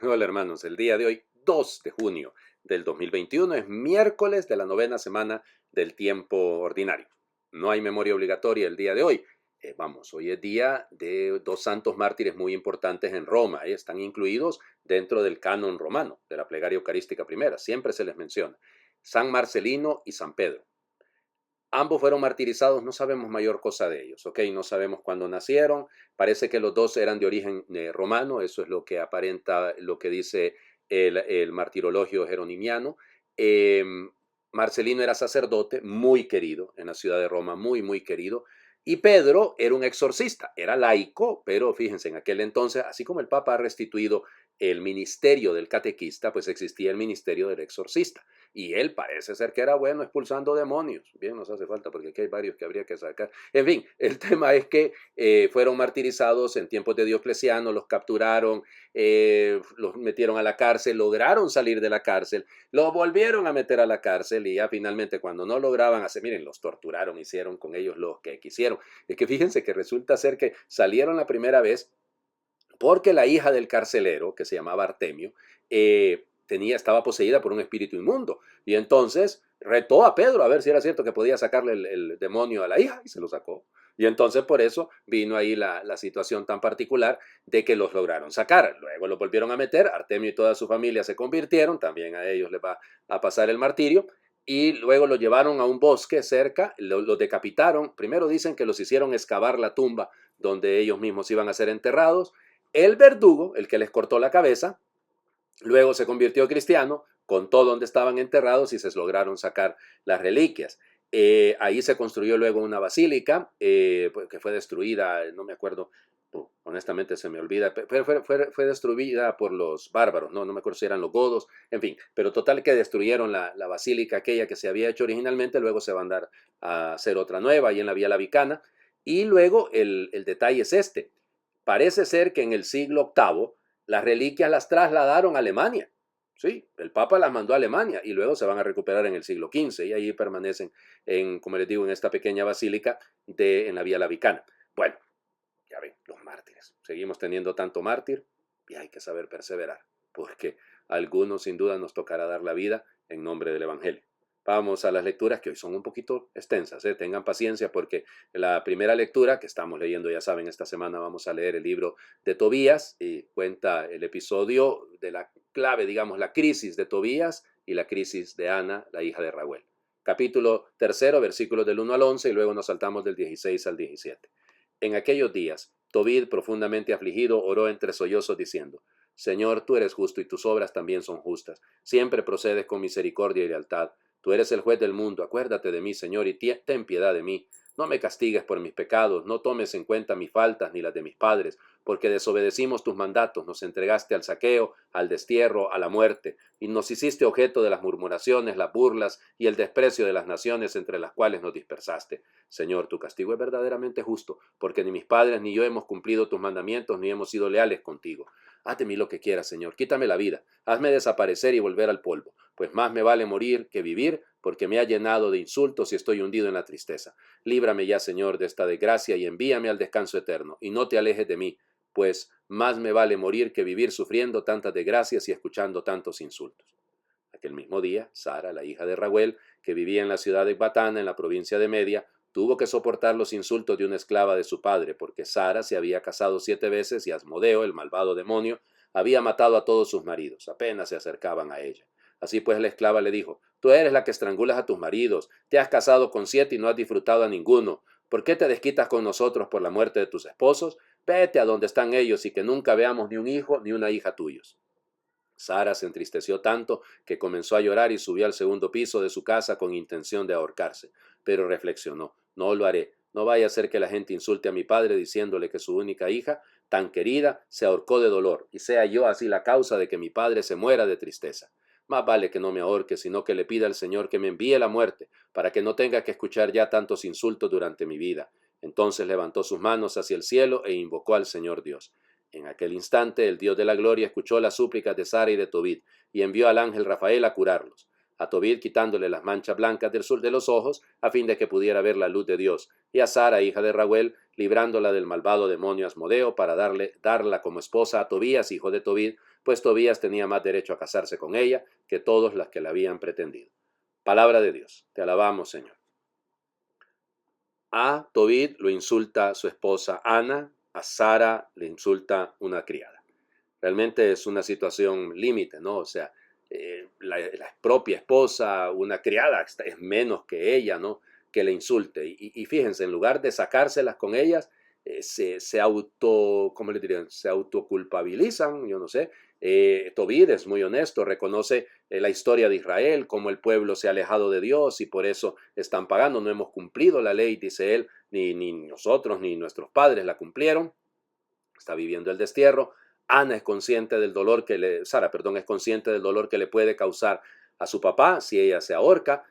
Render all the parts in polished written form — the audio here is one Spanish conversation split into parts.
Hola hermanos, el día de hoy, 2 de junio del 2021, es miércoles de la novena semana del tiempo ordinario. No hay memoria obligatoria el día de hoy. Hoy es día de dos santos mártires muy importantes en Roma. Están incluidos dentro del canon romano, de la plegaria eucarística primera. Siempre se les menciona. San Marcelino y San Pedro. Ambos fueron martirizados, no sabemos mayor cosa de ellos, ¿ok? No sabemos cuándo nacieron, parece que los dos eran de origen romano, eso es lo que aparenta, lo que dice el martirologio jeronimiano. Eh, Marcelino era sacerdote, muy querido en la ciudad de Roma, muy, muy querido. Y Pedro era un exorcista, era laico, pero fíjense, en aquel entonces, así como el Papa ha restituido el ministerio del catequista, pues existía el ministerio del exorcista. Y él parece ser que era bueno expulsando demonios. Bien, nos hace falta porque aquí hay varios que habría que sacar. En fin, el tema es que fueron martirizados en tiempos de Diocleciano, los capturaron, los metieron a la cárcel, lograron salir de la cárcel, los volvieron a meter a la cárcel y ya finalmente cuando no lograban hacer, miren, los torturaron, hicieron con ellos lo que quisieron. Es que fíjense que resulta ser que salieron la primera vez porque la hija del carcelero, que se llamaba Artemio, estaba poseída por un espíritu inmundo. Y entonces retó a Pedro a ver si era cierto que podía sacarle el demonio a la hija y se lo sacó. Y entonces por eso vino ahí la situación tan particular de que los lograron sacar. Luego los volvieron a meter, Artemio y toda su familia se convirtieron, también a ellos les va a pasar el martirio. Y luego los llevaron a un bosque cerca, los decapitaron. Primero dicen que los hicieron excavar la tumba donde ellos mismos iban a ser enterrados. El verdugo, el que les cortó la cabeza, luego se convirtió cristiano, contó dónde estaban enterrados y se lograron sacar las reliquias. Ahí se construyó luego una basílica que fue destruida, no me acuerdo, honestamente se me olvida, pero fue destruida por los bárbaros, no me acuerdo si eran los godos, en fin, pero total que destruyeron la basílica aquella que se había hecho originalmente, luego se va a andar a hacer otra nueva ahí en la Vía Lavicana. Y luego el detalle es este. Parece ser que en el siglo octavo las reliquias las trasladaron a Alemania. Sí, el Papa las mandó a Alemania y luego se van a recuperar en el siglo XV y ahí permanecen, como les digo, en esta pequeña basílica en la Vía Lavicana. Bueno, ya ven, los mártires. Seguimos teniendo tanto mártir y hay que saber perseverar, porque a algunos sin duda nos tocará dar la vida en nombre del Evangelio. Vamos a las lecturas que hoy son un poquito extensas, tengan paciencia porque la primera lectura que estamos leyendo, ya saben, esta semana vamos a leer el libro de Tobías y cuenta el episodio de la clave, digamos, la crisis de Tobías y la crisis de Ana, la hija de Raguel. Capítulo 3, versículos del 1 al 11 y luego nos saltamos del 16 al 17. En aquellos días, Tobit, profundamente afligido, oró entre sollozos diciendo: Señor, tú eres justo y tus obras también son justas. Siempre procedes con misericordia y lealtad. Tú eres el juez del mundo. Acuérdate de mí, Señor, y ten piedad de mí. No me castigues por mis pecados, no tomes en cuenta mis faltas ni las de mis padres, porque desobedecimos tus mandatos, nos entregaste al saqueo, al destierro, a la muerte, y nos hiciste objeto de las murmuraciones, las burlas y el desprecio de las naciones entre las cuales nos dispersaste. Señor, tu castigo es verdaderamente justo, porque ni mis padres ni yo hemos cumplido tus mandamientos ni hemos sido leales contigo. Haz de mí lo que quieras, Señor, quítame la vida, hazme desaparecer y volver al polvo, pues más me vale morir que vivir, porque me ha llenado de insultos y estoy hundido en la tristeza. Líbrame ya, Señor, de esta desgracia y envíame al descanso eterno, y no te alejes de mí, pues más me vale morir que vivir sufriendo tantas desgracias y escuchando tantos insultos. Aquel mismo día, Sara, la hija de Raguel, que vivía en la ciudad de Batana, en la provincia de Media, tuvo que soportar los insultos de una esclava de su padre, porque Sara se había casado 7 veces y Asmodeo, el malvado demonio, había matado a todos sus maridos, apenas se acercaban a ella. Así pues la esclava le dijo: Tú eres la que estrangulas a tus maridos, te has casado con 7 y no has disfrutado a ninguno. ¿Por qué te desquitas con nosotros por la muerte de tus esposos? Vete a donde están ellos y que nunca veamos ni un hijo ni una hija tuyos. Sara se entristeció tanto que comenzó a llorar y subió al segundo piso de su casa con intención de ahorcarse. Pero reflexionó: no lo haré, no vaya a ser que la gente insulte a mi padre diciéndole que su única hija, tan querida, se ahorcó de dolor, y sea yo así la causa de que mi padre se muera de tristeza. Más vale que no me ahorque, sino que le pida al Señor que me envíe la muerte, para que no tenga que escuchar ya tantos insultos durante mi vida. Entonces levantó sus manos hacia el cielo e invocó al Señor Dios. En aquel instante el Dios de la gloria escuchó las súplicas de Sara y de Tobit y envió al ángel Rafael a curarlos. A Tobit quitándole las manchas blancas del sur de los ojos a fin de que pudiera ver la luz de Dios, y a Sara, hija de Raguel, librándola del malvado demonio Asmodeo para darla como esposa a Tobías, hijo de Tobit, pues Tobías tenía más derecho a casarse con ella que todos las que la habían pretendido. Palabra de Dios. Te alabamos, Señor. A Tobit lo insulta su esposa Ana, a Sara le insulta una criada. Realmente es una situación límite, ¿no? O sea, la propia esposa, una criada, es menos que ella, ¿no? Que le insulte. Y fíjense, en lugar de sacárselas con ellas, ¿cómo le dirían? Se autoculpabilizan, yo no sé. Tobit es muy honesto, reconoce la historia de Israel, cómo el pueblo se ha alejado de Dios y por eso están pagando. No hemos cumplido la ley, dice él, ni nosotros ni nuestros padres la cumplieron. Está viviendo el destierro. Ana es consciente del dolor Sara, perdón, es consciente del dolor que le puede causar a su papá si ella se ahorca.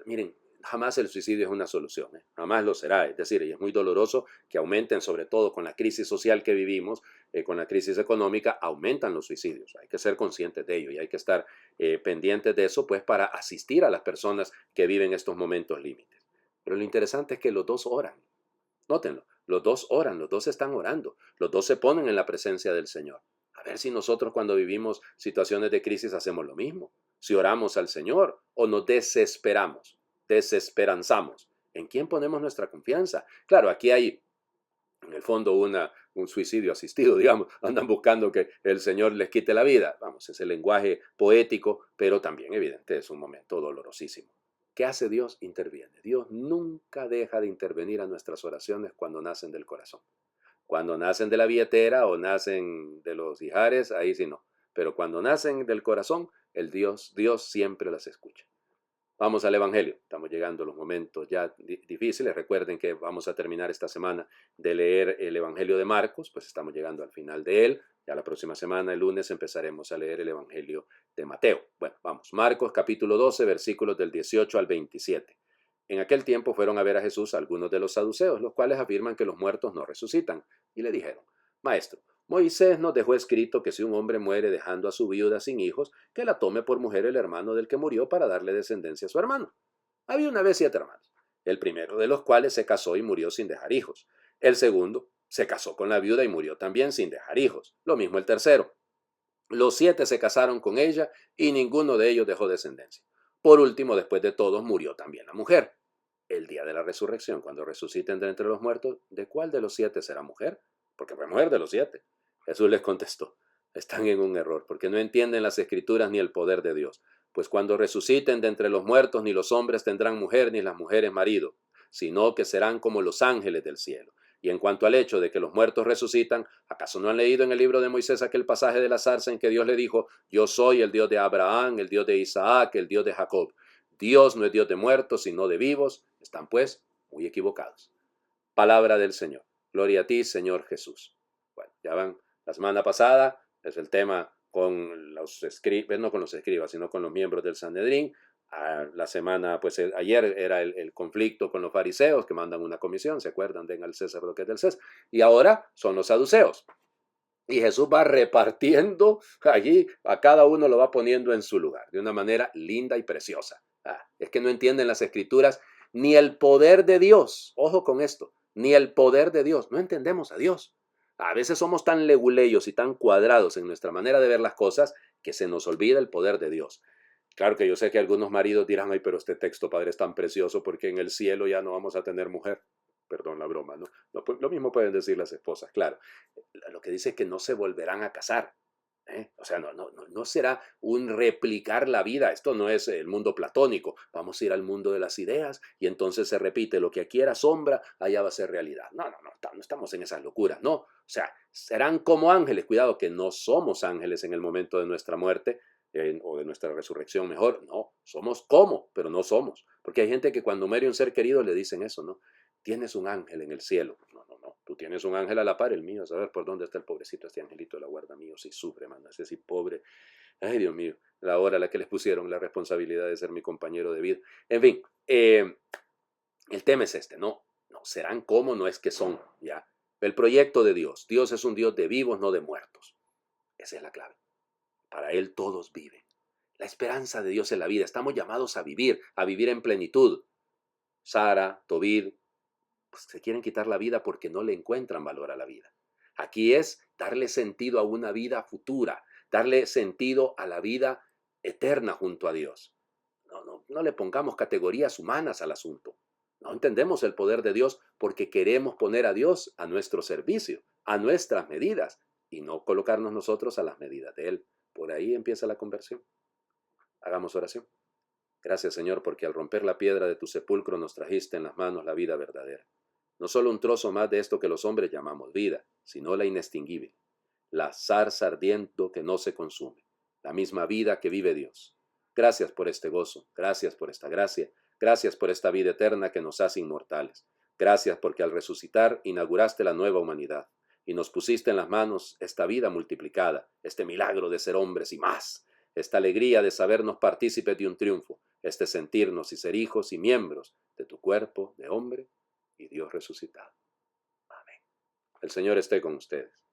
Miren, jamás el suicidio es una solución, jamás lo será. Es decir, y es muy doloroso que aumenten, sobre todo con la crisis social que vivimos, con la crisis económica, aumentan los suicidios. Hay que ser conscientes de ello y hay que estar pendientes de eso, pues para asistir a las personas que viven estos momentos límites. Pero lo interesante es que los dos oran. Nótenlo, los dos oran, los dos están orando, los dos se ponen en la presencia del Señor. A ver si nosotros cuando vivimos situaciones de crisis hacemos lo mismo. Si oramos al Señor o nos desesperanzamos. ¿En quién ponemos nuestra confianza? Claro, aquí hay en el fondo un suicidio asistido, digamos. Andan buscando que el Señor les quite la vida. Vamos, es el lenguaje poético, pero también evidente es un momento dolorosísimo. ¿Qué hace Dios? Interviene. Dios nunca deja de intervenir a nuestras oraciones cuando nacen del corazón. Cuando nacen de la billetera o nacen de los ijares, ahí sí no. Pero cuando nacen del corazón, Dios siempre las escucha. Vamos al Evangelio. Estamos llegando a los momentos ya difíciles. Recuerden que vamos a terminar esta semana de leer el Evangelio de Marcos, pues estamos llegando al final de él. Ya la próxima semana, el lunes, empezaremos a leer el Evangelio de Mateo. Bueno, vamos. Marcos capítulo 12, versículos del 18 al 27. En aquel tiempo fueron a ver a Jesús algunos de los saduceos, los cuales afirman que los muertos no resucitan, y le dijeron: Maestro, Moisés nos dejó escrito que si un hombre muere dejando a su viuda sin hijos, que la tome por mujer el hermano del que murió para darle descendencia a su hermano. Había una vez 7 hermanos, el primero de los cuales se casó y murió sin dejar hijos. El segundo se casó con la viuda y murió también sin dejar hijos. Lo mismo el tercero. Los 7 se casaron con ella y ninguno de ellos dejó descendencia. Por último, después de todos, murió también la mujer. El día de la resurrección, cuando resuciten de entre los muertos, ¿de cuál de los 7 será mujer? Porque fue mujer de los 7. Jesús les contestó: están en un error, porque no entienden las escrituras ni el poder de Dios. Pues cuando resuciten de entre los muertos, ni los hombres tendrán mujer, ni las mujeres marido, sino que serán como los ángeles del cielo. Y en cuanto al hecho de que los muertos resucitan, ¿acaso no han leído en el libro de Moisés aquel pasaje de la zarza en que Dios le dijo: yo soy el Dios de Abraham, el Dios de Isaac, el Dios de Jacob? Dios no es Dios de muertos, sino de vivos. Están pues muy equivocados. Palabra del Señor. Gloria a ti, Señor Jesús. Bueno, ya van, la semana pasada es el tema con los escribas, no con los escribas, sino con los miembros del Sanedrín. La semana, pues ayer era el conflicto con los fariseos que mandan una comisión, ¿se acuerdan? Den al César lo que es del César. Y ahora son los saduceos. Y Jesús va repartiendo allí, a cada uno lo va poniendo en su lugar, de una manera linda y preciosa. Es que no entienden las escrituras ni el poder de Dios. Ojo con esto, ni el poder de Dios. No entendemos a Dios. A veces somos tan leguleyos y tan cuadrados en nuestra manera de ver las cosas que se nos olvida el poder de Dios. Claro que yo sé que algunos maridos dirán: ay, pero este texto, padre, es tan precioso porque en el cielo ya no vamos a tener mujer. Perdón la broma, ¿no? Lo mismo pueden decir las esposas, claro. Lo que dice es que no se volverán a casar. O sea, no será un replicar la vida. Esto no es el mundo platónico. Vamos a ir al mundo de las ideas y entonces se repite: lo que aquí era sombra, allá va a ser realidad. No estamos en esas locuras, no. O sea, serán como ángeles. Cuidado, que no somos ángeles en el momento de nuestra muerte, o de nuestra resurrección mejor. No, somos como, pero no somos. Porque hay gente que cuando muere un ser querido le dicen eso, ¿no? Tienes un ángel en el cielo. No. Tú tienes un ángel a la par, el mío. A saber por dónde está el pobrecito, este angelito de la guarda mío. Si sufre, mano. Ese sí, pobre. Ay, Dios mío. La hora a la que les pusieron la responsabilidad de ser mi compañero de vida. En fin, el tema es este, ¿no? No, serán como, no es que son, ¿ya? El proyecto de Dios. Dios es un Dios de vivos, no de muertos. Esa es la clave. Para Él todos viven. La esperanza de Dios en la vida. Estamos llamados a vivir en plenitud. Sara, Tobit, pues se quieren quitar la vida porque no le encuentran valor a la vida. Aquí es darle sentido a una vida futura, darle sentido a la vida eterna junto a Dios. No le pongamos categorías humanas al asunto. No entendemos el poder de Dios porque queremos poner a Dios a nuestro servicio, a nuestras medidas, y no colocarnos nosotros a las medidas de Él. Por ahí empieza la conversión. Hagamos oración. Gracias, Señor, porque al romper la piedra de tu sepulcro nos trajiste en las manos la vida verdadera. No solo un trozo más de esto que los hombres llamamos vida, sino la inextinguible, la zarza ardiendo que no se consume, la misma vida que vive Dios. Gracias por este gozo, gracias por esta gracia, gracias por esta vida eterna que nos hace inmortales. Gracias porque al resucitar inauguraste la nueva humanidad y nos pusiste en las manos esta vida multiplicada, este milagro de ser hombres y más, esta alegría de sabernos partícipes de un triunfo, este sentirnos y ser hijos y miembros de tu cuerpo de hombre y Dios resucitado. Amén. El Señor esté con ustedes.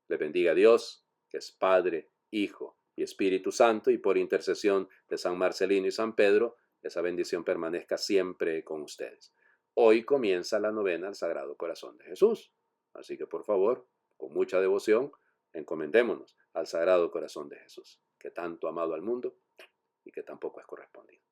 Le bendiga a Dios, que es Padre, Hijo y Espíritu Santo, y por intercesión de San Marcelino y San Pedro, esa bendición permanezca siempre con ustedes. Hoy comienza la novena al Sagrado Corazón de Jesús. Así que por favor, con mucha devoción, encomendémonos al Sagrado Corazón de Jesús, que tanto ha amado al mundo y que tampoco es correspondido.